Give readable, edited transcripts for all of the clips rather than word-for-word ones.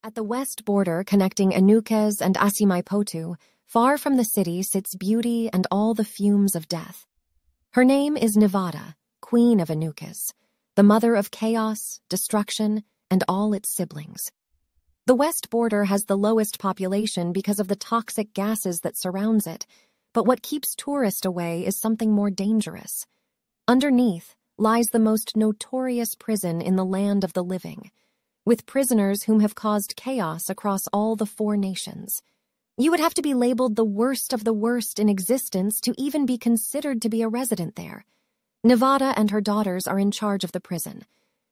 At the west border connecting Enuhkes and Asimaipotu, far from the city sits beauty and all the fumes of death. Her name is Nivada, queen of Enuhkes, the mother of chaos, destruction, and all its siblings. The west border has the lowest population because of the toxic gases that surrounds it, but what keeps tourists away is something more dangerous. Underneath lies the most notorious prison in the land of the living, with prisoners whom have caused chaos across all the 4 nations. You would have to be labeled the worst of the worst in existence to even be considered to be a resident there. Nivada and her daughters are in charge of the prison.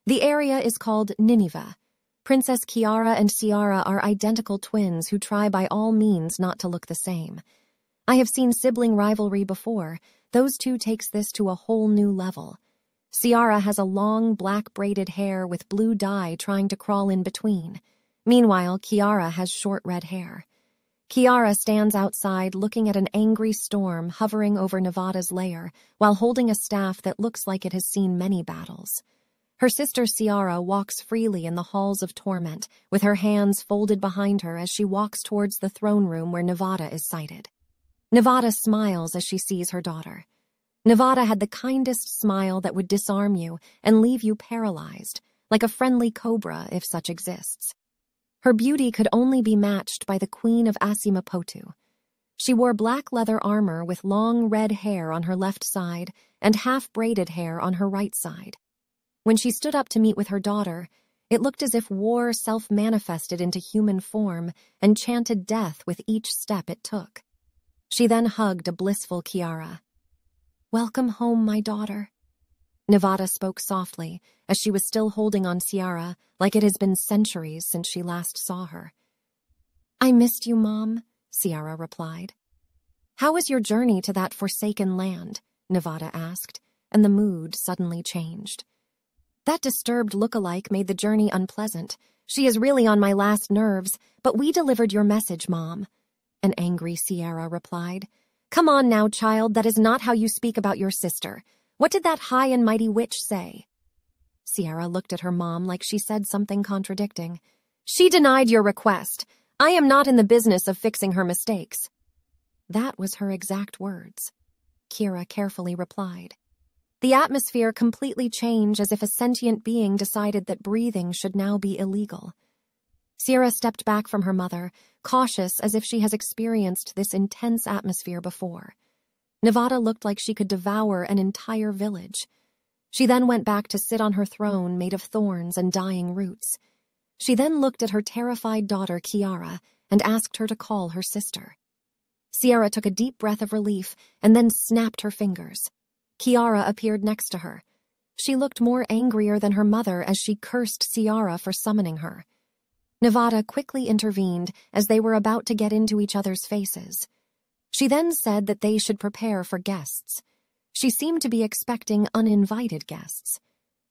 The area is called Nivada. Princess Kiara and Ciara are identical twins who try by all means not to look the same. I have seen sibling rivalry before. Those two takes this to a whole new level. Ciara has a long, black braided hair with blue dye trying to crawl in between. Meanwhile, Kiara has short red hair. Kiara stands outside looking at an angry storm hovering over Nivada's lair while holding a staff that looks like it has seen many battles. Her sister Ciara walks freely in the halls of torment with her hands folded behind her as she walks towards the throne room where Nivada is sighted. Nivada smiles as she sees her daughter. Nivada had the kindest smile that would disarm you and leave you paralyzed, like a friendly cobra if such exists. Her beauty could only be matched by the queen of Asimaipotu. She wore black leather armor with long red hair on her left side and half-braided hair on her right side. When she stood up to meet with her daughter, it looked as if war self-manifested into human form and chanted death with each step it took. She then hugged a blissful Kiara. "Welcome home, my daughter." Nivada spoke softly, as she was still holding on Ciara, like it has been centuries since she last saw her. "I missed you, Mom," Ciara replied. "How was your journey to that forsaken land?" Nivada asked, and the mood suddenly changed. "That disturbed look-alike made the journey unpleasant. She is really on my last nerves, but we delivered your message, Mom," an angry Ciara replied. "Come on now, child, that is not how you speak about your sister. What did that high and mighty witch say?" Ciara looked at her mom like she said something contradicting. "She denied your request. I am not in the business of fixing her mistakes." That was her exact words. Kira carefully replied. The atmosphere completely changed as if a sentient being decided that breathing should now be illegal. Ciara stepped back from her mother, cautious as if she has experienced this intense atmosphere before. Nivada looked like she could devour an entire village. She then went back to sit on her throne made of thorns and dying roots. She then looked at her terrified daughter Kiara and asked her to call her sister. Ciara took a deep breath of relief and then snapped her fingers. Kiara appeared next to her. She looked more angrier than her mother as she cursed Ciara for summoning her. Nivada quickly intervened as they were about to get into each other's faces. She then said that they should prepare for guests. She seemed to be expecting uninvited guests.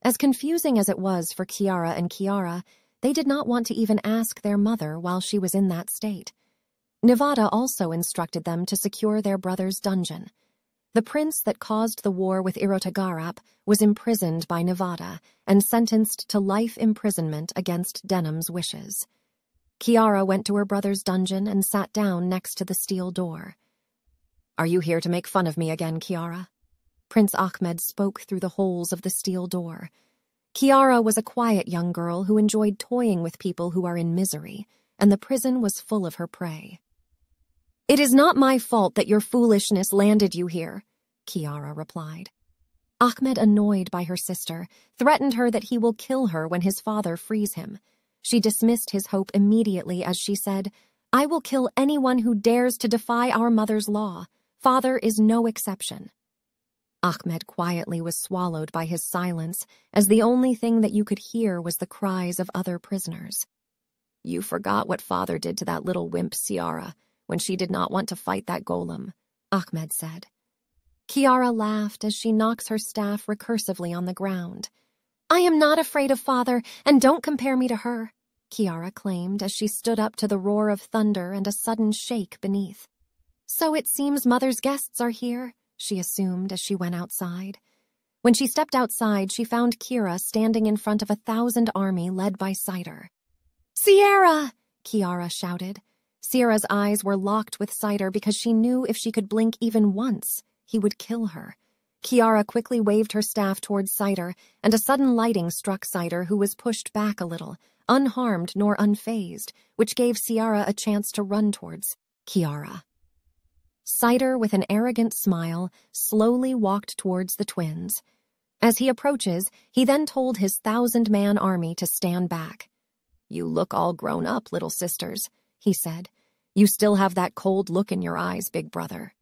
As confusing as it was for Kiara and Kiara, they did not want to even ask their mother while she was in that state. Nivada also instructed them to secure their brother's dungeon. The prince that caused the war with Eruhkes was imprisoned by Nivada and sentenced to life imprisonment against Denham's wishes. Kiara went to her brother's dungeon and sat down next to the steel door. "Are you here to make fun of me again, Kiara?" Prince Ahmed spoke through the holes of the steel door. Kiara was a quiet young girl who enjoyed toying with people who are in misery, and the prison was full of her prey. "It is not my fault that your foolishness landed you here," Kiara replied. Ahmed, annoyed by her sister, threatened her that he will kill her when his father frees him. She dismissed his hope immediately as she said, "I will kill anyone who dares to defy our mother's law. Father is no exception." Ahmed quietly was swallowed by his silence, as the only thing that you could hear was the cries of other prisoners. "You forgot what father did to that little wimp Ciara when she did not want to fight that golem," Ahmed said. Kiara laughed as she knocks her staff recursively on the ground. "I am not afraid of father, and don't compare me to her," Kiara claimed as she stood up to the roar of thunder and a sudden shake beneath. "So it seems mother's guests are here," she assumed as she went outside. When she stepped outside, she found Kira standing in front of 1,000 army led by Cider. Sierra! Kiara shouted. Sierra's eyes were locked with Cider because she knew if she could blink even once, he would kill her. Kiara quickly waved her staff towards Cider, and a sudden lighting struck Cider, who was pushed back a little, unharmed nor unfazed, which gave Sierra a chance to run towards Kiara. Cider, with an arrogant smile, slowly walked towards the twins. As he approaches, he then told his 1,000-man army to stand back. "You look all grown up, little sisters," he said. "You still have that cold look in your eyes, big brother."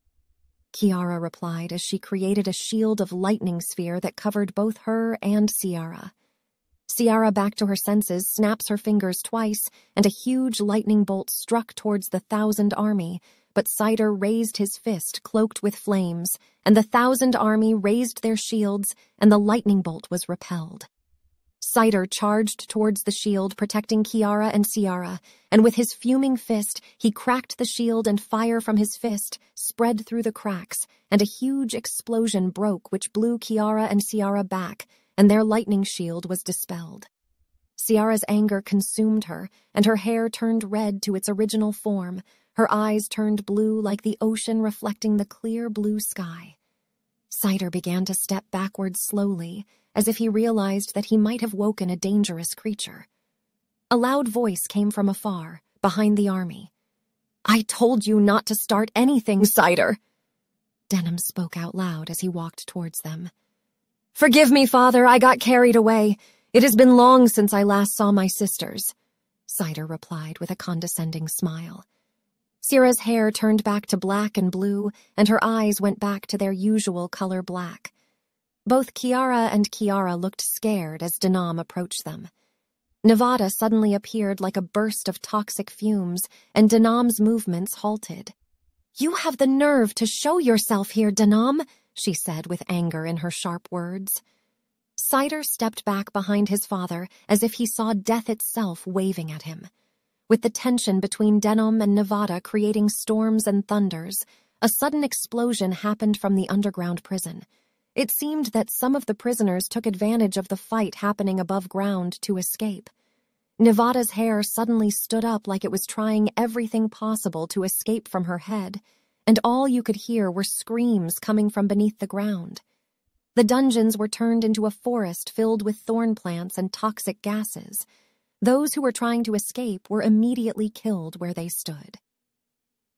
Kiara replied as she created a shield of lightning sphere that covered both her and Sierra. Sierra, back to her senses, snaps her fingers twice, and a huge lightning bolt struck towards the 1,000 army, but Cider raised his fist cloaked with flames, and the 1,000 army raised their shields, and the lightning bolt was repelled. Cider charged towards the shield, protecting Kiara and Sierra, and with his fuming fist, he cracked the shield, and fire from his fist spread through the cracks, and a huge explosion broke which blew Kiara and Sierra back, and their lightning shield was dispelled. Sierra's anger consumed her, and her hair turned red to its original form. Her eyes turned blue like the ocean reflecting the clear blue sky. Cider began to step backwards slowly, as if he realized that he might have woken a dangerous creature. A loud voice came from afar, behind the army. "I told you not to start anything, Cider!" Denham spoke out loud as he walked towards them. "Forgive me, father, I got carried away. It has been long since I last saw my sisters," Cider replied with a condescending smile. Sierra's hair turned back to black and blue, and her eyes went back to their usual color black. Both Kiara and Kiara looked scared as Denham approached them. Nivada suddenly appeared like a burst of toxic fumes, and Denham's movements halted. "You have the nerve to show yourself here, Denham," she said with anger in her sharp words. Cider stepped back behind his father as if he saw death itself waving at him. With the tension between Denham and Nivada creating storms and thunders, a sudden explosion happened from the underground prison. It seemed that some of the prisoners took advantage of the fight happening above ground to escape. Nivada's hair suddenly stood up like it was trying everything possible to escape from her head, and all you could hear were screams coming from beneath the ground. The dungeons were turned into a forest filled with thorn plants and toxic gases. Those who were trying to escape were immediately killed where they stood.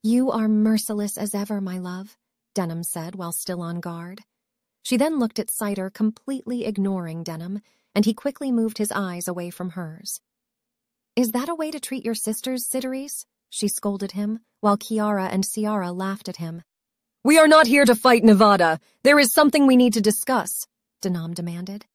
"You are merciless as ever, my love," Denham said while still on guard. She then looked at Cider, completely ignoring Denham, and he quickly moved his eyes away from hers. "Is that a way to treat your sisters, Cideris?" she scolded him, while Kiara and Sierra laughed at him. "We are not here to fight, Nivada. There is something we need to discuss," Denham demanded.